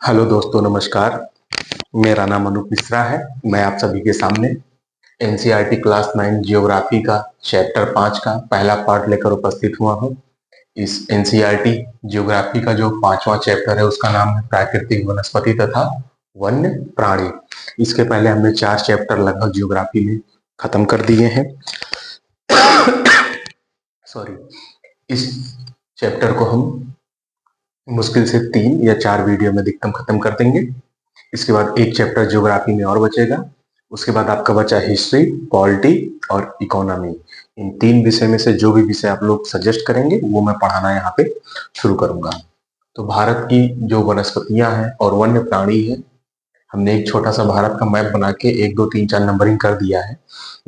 Hello दोस्तों, नमस्कार। मेरा नाम अनूप मिश्रा है। मैं आप सभी के सामने एनसीईआरटी क्लास 9 जियोग्राफी का चैप्टर 5 का पहला पार्ट लेकर उपस्थित हुआ हूँ। इस एनसीईआरटी जियोग्राफी का जो 5वां चैप्टर है उसका नाम है प्राकृतिक वनस्पति तथा वन्य प्राणी। इसके पहले हमने 4 चैप्टर लगभग जियोग्राफी में खत्म कर दिए हैं। सॉरी। इस चैप्टर को हम मुश्किल से 3 या 4 वीडियो में अधिकतम खत्म कर देंगे। इसके बाद एक चैप्टर ज्योग्राफी में और बचेगा। उसके बाद आपका बचा हिस्ट्री, पॉलिटी और इकोनॉमी। इन 3 विषय में से जो भी विषय आप लोग सजेस्ट करेंगे वो मैं पढ़ाना यहाँ पे शुरू करूंगा। तो भारत की जो वनस्पतियां हैं और वन्य प्राणी है, हमने एक छोटा सा भारत का मैप बना के 1 2 3 4 नंबरिंग कर दिया है।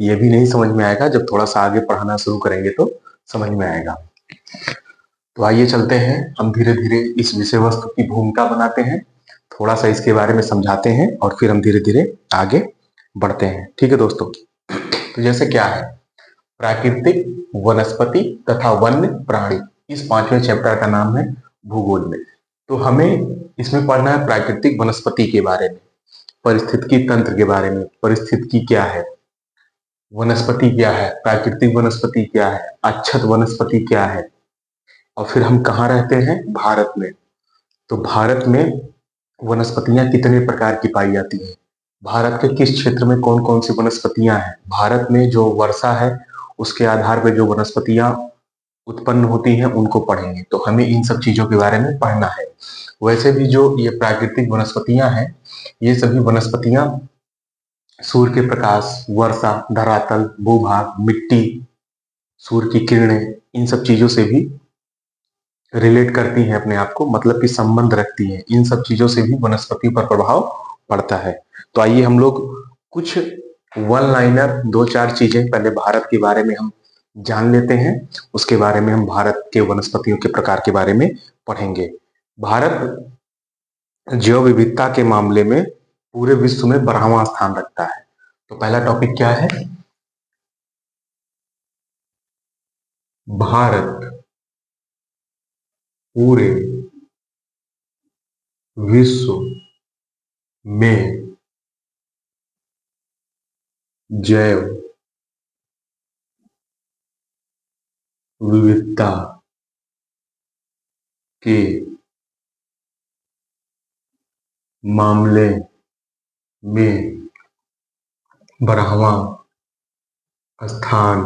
ये भी नहीं समझ में आएगा, जब थोड़ा सा आगे पढ़ाना शुरू करेंगे तो समझ में आएगा। तो आइए चलते हैं, हम धीरे धीरे इस विषय वस्तु की भूमिका बनाते हैं, थोड़ा सा इसके बारे में समझाते हैं और फिर हम धीरे धीरे आगे बढ़ते हैं। ठीक है दोस्तों। तो जैसे क्या है प्राकृतिक वनस्पति तथा वन्य प्राणी, इस 5वें चैप्टर का नाम है भूगोल में। तो हमें इसमें पढ़ना है प्राकृतिक वनस्पति के बारे में, परिस्थितिकी तंत्र के बारे में। परिस्थितिकी क्या है, वनस्पति क्या है, प्राकृतिक वनस्पति क्या है, अच्छत वनस्पति क्या है, और फिर हम कहाँ रहते हैं, भारत में। तो भारत में वनस्पतियां कितने प्रकार की पाई जाती हैं, भारत के किस क्षेत्र में कौन कौन सी वनस्पतियां हैं, भारत में जो वर्षा है उसके आधार पर जो वनस्पतियां उत्पन्न होती हैं उनको पढ़ेंगे। तो हमें इन सब चीजों के बारे में पढ़ना है। वैसे भी जो ये प्राकृतिक वनस्पतियां हैं, ये सभी वनस्पतियां सूर्य के प्रकाश, वर्षा, धरातल, भूभाग, मिट्टी, सूर्य की किरणें, इन सब चीजों से भी रिलेट करती हैं अपने आप को, मतलब कि संबंध रखती हैं। इन सब चीजों से भी वनस्पतियों पर प्रभाव पड़ता है। तो आइए हम लोग कुछ वन लाइनर 2 4 चीजें पहले भारत के बारे में हम जान लेते हैं, उसके बारे में हम भारत के वनस्पतियों के प्रकार के बारे में पढ़ेंगे। भारत जैव विविधता के मामले में पूरे विश्व में 12वां स्थान रखता है। तो पहला टॉपिक क्या है, भारत पूरे विश्व में जैव विविधता के मामले में 12वां स्थान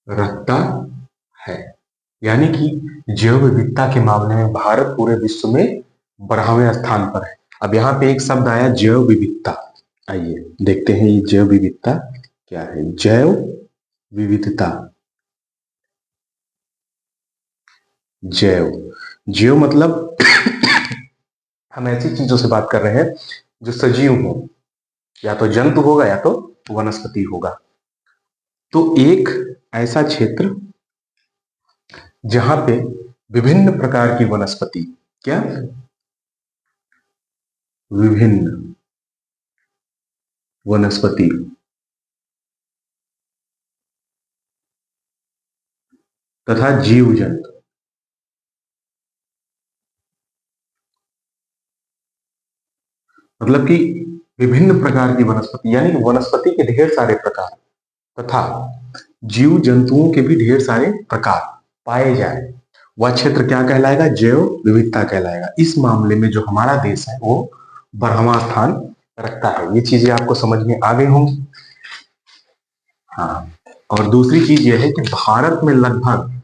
रखता है। यानी कि जैव विविधता के मामले में भारत पूरे विश्व में 12वें स्थान पर है। अब यहाँ पे एक शब्द आया जैव विविधता, आइए देखते हैं ये जैव विविधता क्या है। जैव विविधता, जैव, जैव मतलब हम ऐसी चीजों से बात कर रहे हैं जो सजीव हो, या तो जंतु होगा या तो वनस्पति होगा। तो एक ऐसा क्षेत्र जहां पे विभिन्न प्रकार की वनस्पति, क्या, विभिन्न वनस्पति तथा जीव जंतु, मतलब कि विभिन्न प्रकार की वनस्पति, यानी कि वनस्पति के ढेर सारे प्रकार तथा जीव जंतुओं के भी ढेर सारे प्रकार पाए जाए, वह क्षेत्र क्या कहलाएगा, जैव विविधता कहलाएगा। इस मामले में जो हमारा देश है वो 12वां स्थान रखता है। ये चीजें आपको समझ में आ गई होंगी। हाँ, और दूसरी चीज यह है कि भारत में लगभग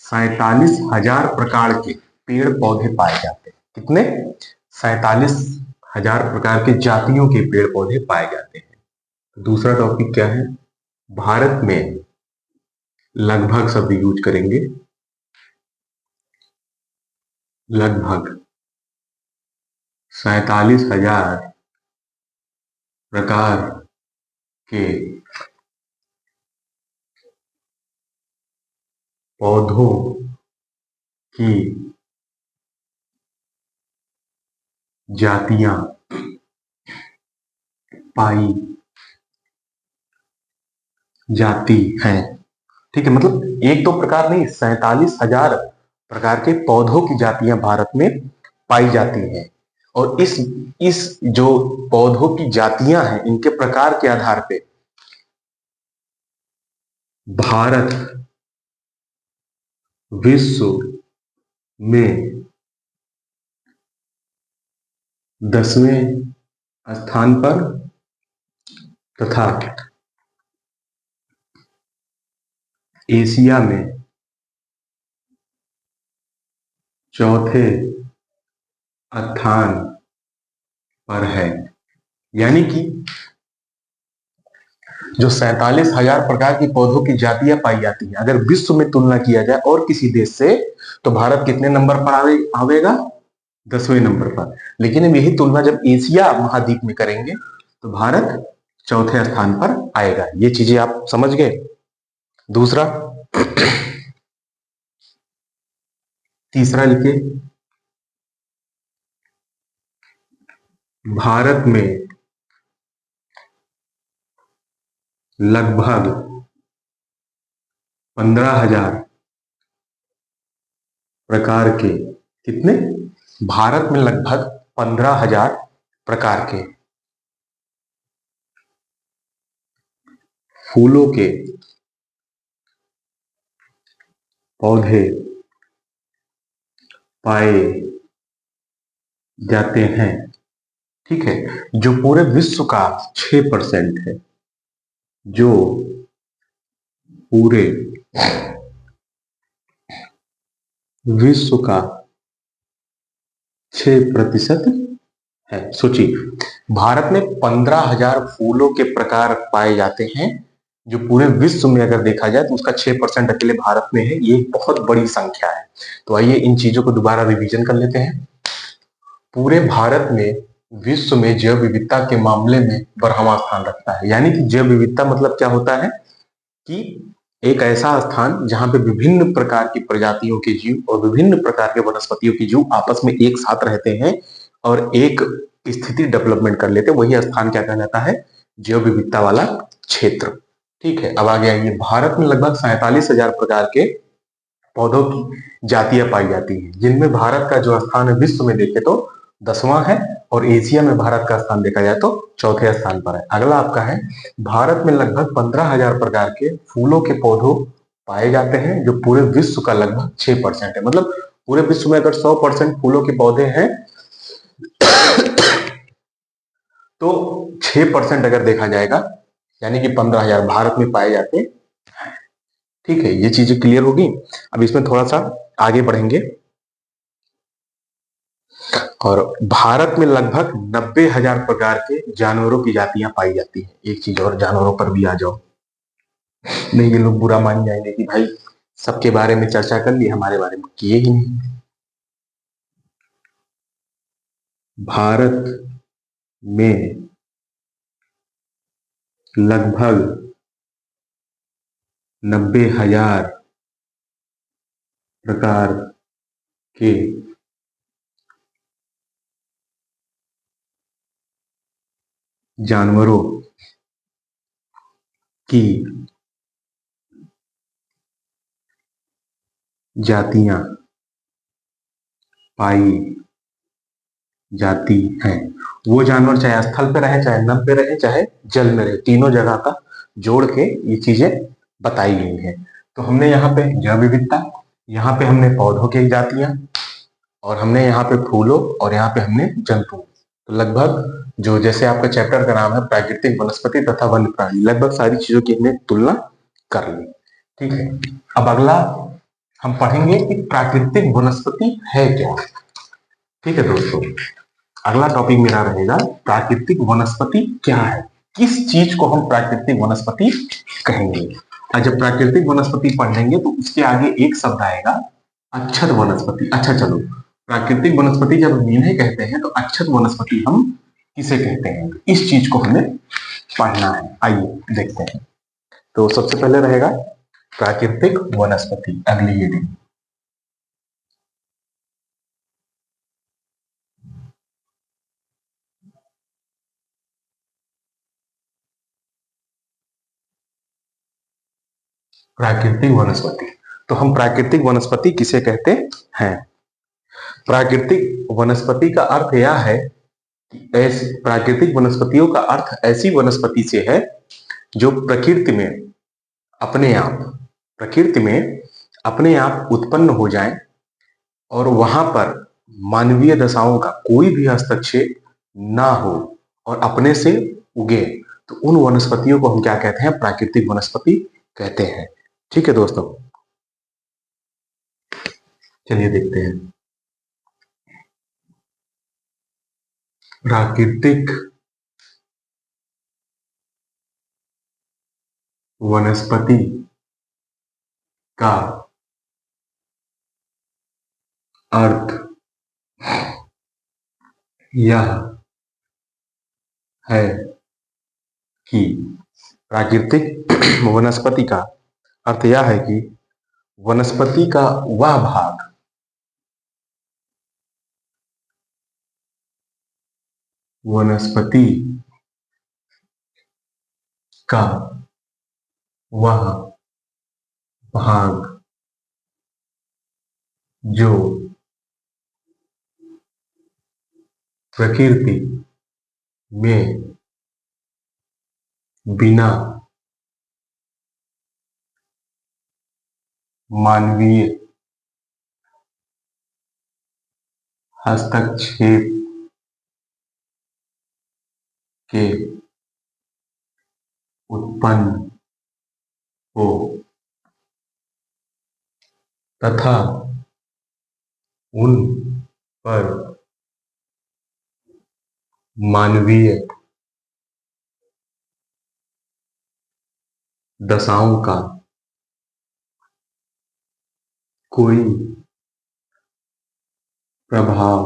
47,000 प्रकार के पेड़ पौधे पाए जाते हैं। कितने, 47,000 प्रकार के जातियों के पेड़ पौधे पाए जाते हैं। दूसरा टॉपिक क्या है, भारत में लगभग, शब्द यूज करेंगे, लगभग 47,000 प्रकार के पौधों की जातियां पाई जाती हैं। ठीक है, मतलब एक दो प्रकार नहीं, 47,000 प्रकार के पौधों की जातियां भारत में पाई जाती हैं। और इस जो पौधों की जातियां हैं, इनके प्रकार के आधार पे भारत विश्व में 10वें स्थान पर तथा एशिया में चौथे स्थान पर है। यानी कि जो 47,000 प्रकार की पौधों की जातियां पाई जाती हैं, अगर विश्व में तुलना किया जाए और किसी देश से, तो भारत कितने नंबर पर आवेगा? 10वें नंबर पर। लेकिन अब यही तुलना जब एशिया महाद्वीप में करेंगे तो भारत चौथे स्थान पर आएगा। ये चीजें आप समझ गए। दूसरा, तीसरा लिखिए, भारत में लगभग 15,000 प्रकार के, कितने? भारत में लगभग 15,000 प्रकार के फूलों के पौधे पाए जाते हैं। ठीक है, जो पूरे विश्व का 6% है, जो पूरे विश्व का 6% है। सोचिए, भारत में 15,000 फूलों के प्रकार पाए जाते हैं, जो पूरे विश्व में अगर देखा जाए तो उसका 6% अकेले भारत में है। ये बहुत बड़ी संख्या है। तो आइए इन चीजों को दोबारा रिवीजन कर लेते हैं। पूरे भारत में विश्व में जैव विविधता के मामले में बरहवां स्थान रखता है। यानी कि जैव विविधता मतलब क्या होता है कि एक ऐसा स्थान जहां पे विभिन्न प्रकार की प्रजातियों के जीव और विभिन्न प्रकार के वनस्पतियों के जीव आपस में एक साथ रहते हैं और एक स्थिति डेवलपमेंट कर लेते हैं, वही स्थान क्या कहलाता है? जैव विविधता वाला क्षेत्र। ठीक है, अब आगे आइए। भारत में लगभग 47,000 प्रकार के पौधों की जातियां पाई जाती हैं, जिनमें भारत का जो स्थान है विश्व में देखे तो 10वां है, और एशिया में भारत का स्थान देखा जाए तो चौथे स्थान पर है। अगला आपका है, भारत में लगभग 15,000 प्रकार के फूलों के पौधों पाए जाते हैं, जो पूरे विश्व का लगभग 6% है। मतलब पूरे विश्व में अगर 100% फूलों के पौधे हैं तो 6% अगर देखा जाएगा, यानी कि 15,000 भारत में पाए जाते हैं। ठीक है, ये चीजें क्लियर होगी। अब इसमें थोड़ा सा आगे बढ़ेंगे, और भारत में लगभग 90,000 प्रकार के जानवरों की जातियां पाई जाती हैं। एक चीज और, जानवरों पर भी आ जाओ, नहीं ये लोग बुरा मान जाएंगे कि भाई सबके बारे में चर्चा कर ली, हमारे बारे में किए ही नहीं। भारत में लगभग 90,000 प्रकार के जानवरों की जातियां पाई जाती हैं। वो जानवर चाहे स्थल पे रहे, चाहे नभ पे रहे, चाहे जल में रहे, तीनों जगह का जोड़ के ये चीजें बताई गई हैं। तो हमने यहाँ पे जैव विविधता, यहाँ पे हमने पौधों की जातियां, और हमने यहाँ पे फूलों, और यहाँ पे हमने जंतु। तो लगभग जो, जैसे आपका चैप्टर का नाम है प्राकृतिक वनस्पति तथा वन्य प्राणी, लगभग सारी चीजों की हमने तुलना कर ली। ठीक है, अब अगला हम पढ़ेंगे कि प्राकृतिक वनस्पति है क्या। ठीक है दोस्तों, अगला टॉपिक मेरा रहेगा प्राकृतिक वनस्पति क्या है, किस चीज को हम प्राकृतिक वनस्पति कहेंगे। और जब प्राकृतिक वनस्पति पढ़ेंगे तो उसके आगे एक शब्द आएगा अक्षत वनस्पति। अच्छा चलो, प्राकृतिक वनस्पति जब हम इन्हें कहते हैं तो अक्षत वनस्पति हम किसे कहते हैं, इस चीज को हमें पढ़ना है। आइए देखते हैं। तो सबसे पहले रहेगा प्राकृतिक वनस्पति, अगली हेडिंग। प्राकृतिक वनस्पति, तो हम प्राकृतिक वनस्पति किसे कहते हैं। प्राकृतिक वनस्पति का अर्थ यह है कि प्राकृतिक वनस्पतियों का अर्थ ऐसी वनस्पति से है जो प्रकृति में अपने आप उत्पन्न हो जाए और वहां पर मानवीय दशाओं का कोई भी हस्तक्षेप ना हो और अपने से उगे, तो उन वनस्पतियों को हम क्या कहते हैं? प्राकृतिक वनस्पति कहते हैं। ठीक है दोस्तों, चलिए देखते हैं प्राकृतिक वनस्पति का अर्थ यह है कि प्राकृतिक वनस्पति का अर्थ यह है कि वनस्पति का वह भाग जो प्रकृति में बिना मानवीय हस्तक्षेप के उत्पन्न हो तथा उन पर मानवीय दशाओं का कोई प्रभाव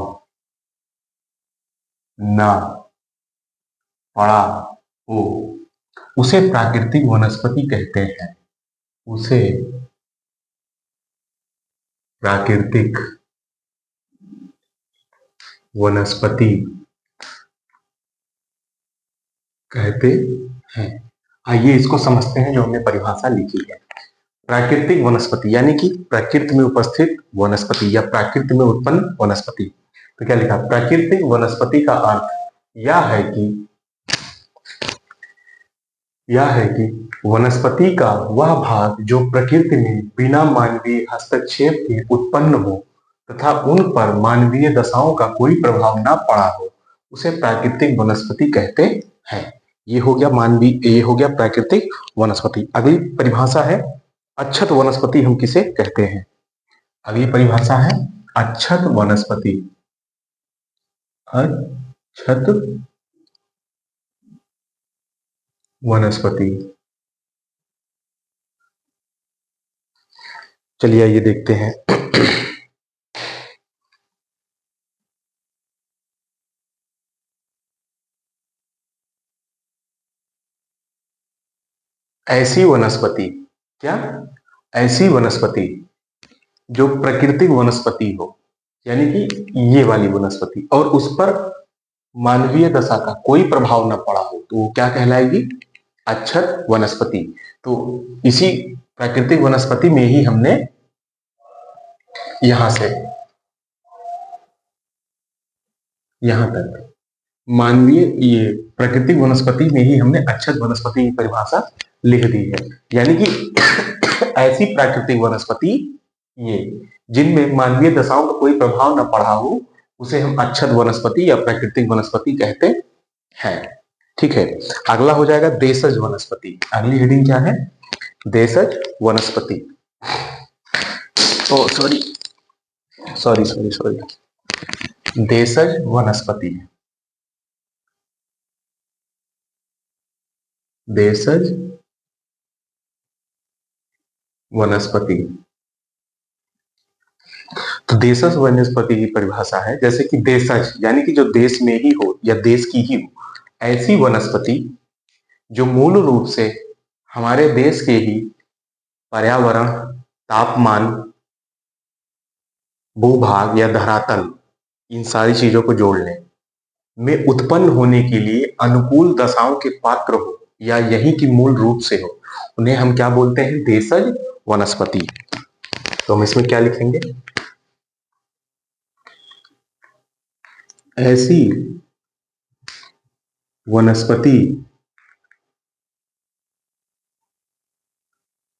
न पड़ा हो, उसे प्राकृतिक वनस्पति कहते हैं। उसे प्राकृतिक वनस्पति कहते हैं। आइए इसको समझते हैं जो हमने परिभाषा लिखी है। प्राकृतिक वनस्पति यानी कि प्रकृति में उपस्थित वनस्पति या प्रकृति में उत्पन्न वनस्पति। तो क्या लिखा? प्राकृतिक वनस्पति का अर्थ यह है कि वनस्पति का वह भाग जो प्रकृति में बिना मानवीय हस्तक्षेप के उत्पन्न हो तथा उन पर मानवीय दशाओं का कोई प्रभाव न पड़ा हो, उसे प्राकृतिक वनस्पति कहते हैं। ये हो गया प्राकृतिक वनस्पति। अगली परिभाषा है अच्छत वनस्पति। हम किसे कहते हैं? अगली परिभाषा है अच्छत वनस्पति। अच्छत वनस्पति। चलिए आइए देखते हैं। ऐसी वनस्पति जो प्राकृतिक वनस्पति हो, यानी कि ये वाली वनस्पति, और उस पर मानवीय दशा का कोई प्रभाव न पड़ा हो, तो वो क्या कहलाएगी? अच्छत वनस्पति। तो इसी प्राकृतिक वनस्पति में ही हमने यहां से यहां तक ये प्राकृतिक वनस्पति में ही हमने अच्छत वनस्पति की परिभाषा लिख दी है। यानी कि ऐसी प्राकृतिक वनस्पति ये जिनमें मानवीय दशाओं का कोई प्रभाव न पड़ा हो, उसे हम अच्छत वनस्पति या प्राकृतिक वनस्पति कहते हैं। ठीक है, अगला हो जाएगा देशज वनस्पति। अगली हेडिंग क्या है? देशज वनस्पति। सॉरी, देशज वनस्पति। देशज वनस्पति। तो देशज वनस्पति की परिभाषा है जैसे कि देशज यानी कि जो देश में ही हो या देश की ही हो, ऐसी वनस्पति जो मूल रूप से हमारे देश के ही पर्यावरण, तापमान, भूभाग या धरातल, इन सारी चीजों को जोड़ने में उत्पन्न होने के लिए अनुकूल दशाओं के पात्र हो या यही की मूल रूप से हो, उन्हें हम क्या बोलते हैं? देशज वनस्पति। तो हम इसमें क्या लिखेंगे? ऐसी वनस्पति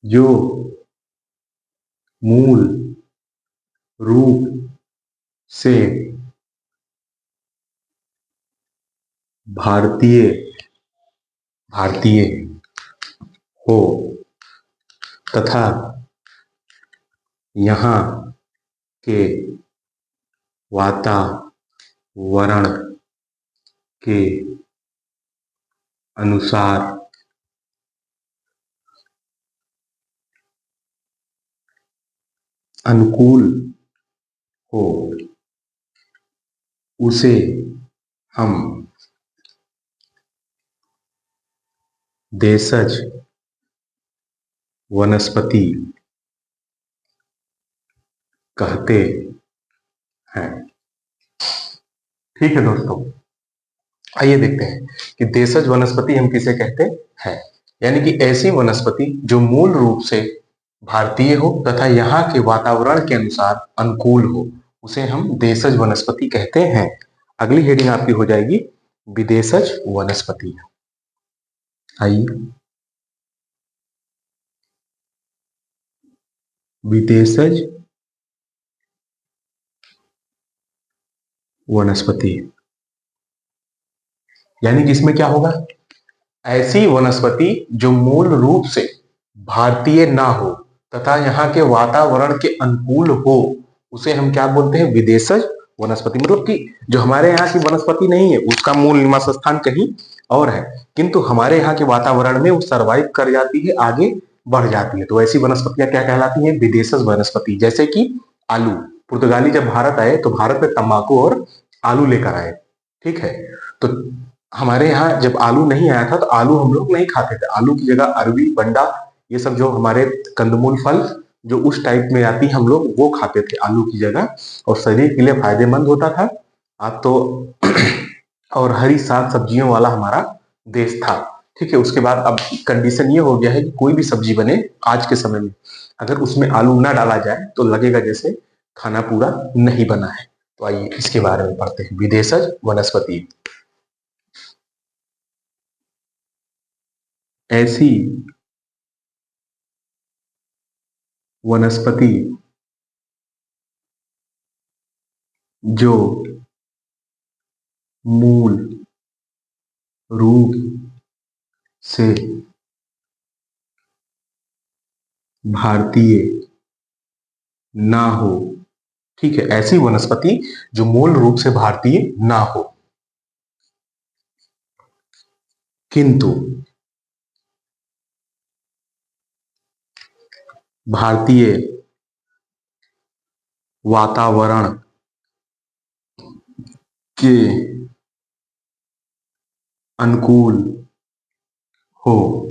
जो मूल रूप से भारतीय हो तथा यहाँ के वातावरण के अनुसार अनुकूल हो, उसे हम देशज वनस्पति कहते हैं। ठीक है दोस्तों, आइए देखते हैं कि देशज वनस्पति हम किसे कहते हैं। यानी कि ऐसी वनस्पति जो मूल रूप से भारतीय हो तथा यहाँ के वातावरण के अनुसार अनुकूल हो, उसे हम देशज वनस्पति कहते हैं। अगली हेडिंग आपकी हो जाएगी विदेशज वनस्पति। आइए, विदेशज वनस्पति यानी कि इसमें क्या होगा, ऐसी वनस्पति जो मूल रूप से भारतीय ना हो तथा यहाँ के वातावरण के अनुकूल हो, उसे हम क्या बोलते हैं, विदेशज वनस्पति। मतलब कि जो हमारे यहाँ की वनस्पति नहीं है, उसका मूल निवास स्थान कहीं और है, किंतु हमारे यहाँ के वातावरण में वो सर्वाइव कर जाती है, आगे बढ़ जाती है। तो ऐसी वनस्पतियां क्या कहलाती हैं, विदेशज वनस्पति। जैसे कि आलू, पुर्तगाली जब भारत आए तो भारत में तंबाकू और आलू लेकर आए। ठीक है, तो हमारे यहाँ जब आलू नहीं आया था तो आलू हम लोग नहीं खाते थे। आलू की जगह अरबी, बंडा, ये सब जो हमारे कंदमूल फल जो उस टाइप में आती हम लोग वो खाते थे आलू की जगह, और शरीर के लिए फायदेमंद होता था। अब तो और हरी साग सब्जियों वाला हमारा देश था। ठीक है, उसके बाद अब कंडीशन ये हो गया है कि कोई भी सब्जी बने आज के समय में, अगर उसमें आलू ना डाला जाए तो लगेगा जैसे खाना पूरा नहीं बना है। तो आइए इसके बारे में पढ़ते हैं, विदेशज वनस्पति। ऐसी वनस्पति जो मूल रूप से भारतीय ना हो। ठीक है, ऐसी वनस्पति जो मूल रूप से भारतीय ना हो, किंतु भारतीय वातावरण के अनुकूल हो,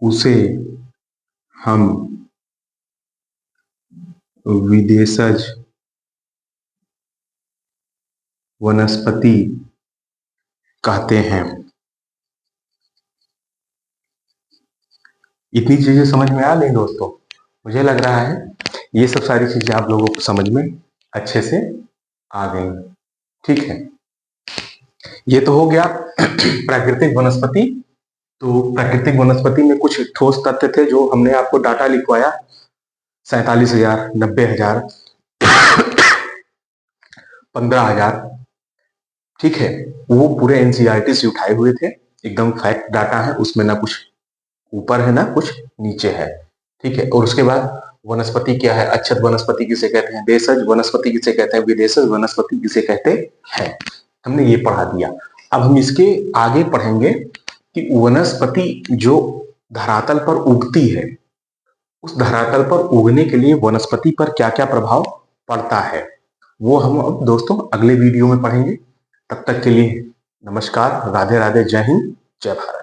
उसे हम विदेशज वनस्पति कहते हैं। इतनी चीजें समझ में आ गई दोस्तों? मुझे लग रहा है ये सब सारी चीजें आप लोगों को समझ में अच्छे से आ गई। ठीक है, ये तो हो गया प्राकृतिक वनस्पति। तो प्राकृतिक वनस्पति में कुछ ठोस तथ्य थे जो हमने आपको डाटा लिखवाया, 47,000, 90,000, 15,000। ठीक है, वो पूरे एनसीईआरटी से उठाए हुए थे, एकदम फैक्ट डाटा है, उसमें ना कुछ ऊपर है ना कुछ नीचे है। ठीक है, और उसके बाद वनस्पति क्या है, अच्छत वनस्पति किसे कहते हैं, देशज वनस्पति किसे कहते हैं, विदेशज वनस्पति किसे कहते हैं, हमने ये पढ़ा दिया। अब हम इसके आगे पढ़ेंगे कि वनस्पति जो धरातल पर उगती है, उस धरातल पर उगने के लिए वनस्पति पर क्या क्या प्रभाव पड़ता है, वो हम अब दोस्तों अगले वीडियो में पढ़ेंगे। तब तक के लिए नमस्कार, राधे राधे, जय हिंद, जय भारत।